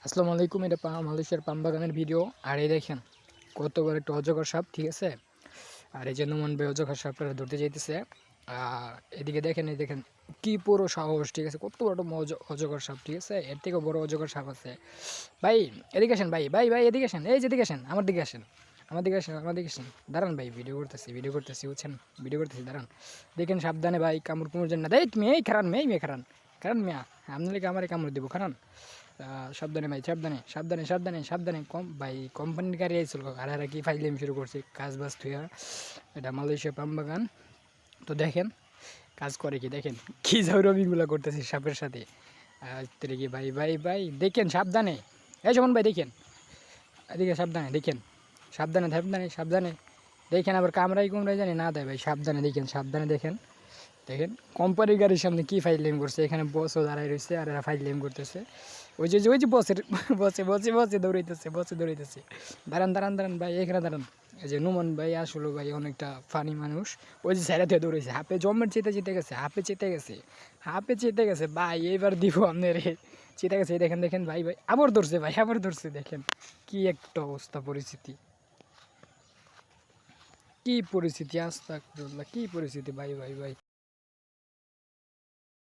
আসসালামু আলাইকুম। এটা মালয়েশিয়ার পাম বাগানের ভিডিও। আর এই দেখেন কত বড় একটা অজগর সাপ, ঠিক আছে। আর এই যে নোমান ভাই অজগর সাপটা ধরতে যাইতেছে। আর এদিকে দেখেন, এই দেখেন কি পুরো সাহস, ঠিক আছে, কত বড় অজগর সাপ, ঠিক আছে। এর থেকে বড় অজগর সাপ আছে ভাই। এদিকে আসেন ভাই, ভাই ভাই এদিকে আসেন, এই যে এদিকে আসেন, আমার দিকে আসেন, আমার দিকে আসেন, আমার দিকে আসেন। দাঁড়ান ভাই, ভিডিও করতেছি বুঝছেন, ভিডিও করতেছি, দাঁড়ান। দেখেন সাবধানে ভাই, কামড় কুমড় যেন না দেয়। তুমি এই খারান মেয়ে খারান, কারণ মিয়া আপনার আমার কামড় দেবো, কারণ সাবধানে ভাই, সাবধানে সাবধানে সাবধানে সাবধানে। কম ভাই, কোম্পানির গাড়ি আইছিল, আর কি ফাইলেম শুরু করছে কাজ বাজ থুয়া। এটা মালয়েশিয়া পাম বাগান। তো দেখেন কাজ করে কি, দেখেন কি জৌরবিগুলো করতেছে সাপের সাথে। কি ভাই ভাই ভাই দেখেন সাবধানে, এই যেমন ভাই দেখেন, এদিকে সাবধানে দেখেন, সাবধানে সাবধানে সাবধানে দেখেন। আবার কামড়াই কুমড়াই জানি না দেয় ভাই, সাবধানে দেখেন, সাবধানে দেখেন। দেখেন কোম্পানির গাড়ির সামনে কি ফাইল করছে, এখানে বসও দাঁড়াই রয়েছে আর এরা ফাইল করতেছে। ওই যে বসের বসে দৌড়াইতেছে। দাঁড়ান দাঁড়ান দাঁড়ান ভাই, এখানে দাঁড়ান। এই যে নুমান ভাই আসলে ভাই অনেকটা ফানি মানুষ। ওই যে সাইডে দৌড়েছে, হাপে জমের চেতে গেছে, হাপে চেতে গেছে ভাই। এইবার দিব আপনার চেতে গেছে। দেখেন দেখেন ভাই ভাই আবার ধরছে ভাই, আবার ধরছে। দেখেন কি একটা অবস্থা, পরিস্থিতি কি পরিস্থিতি, আস্তাগফিরুল্লাহ, কি পরিস্থিতি ভাই ভাই ভাই।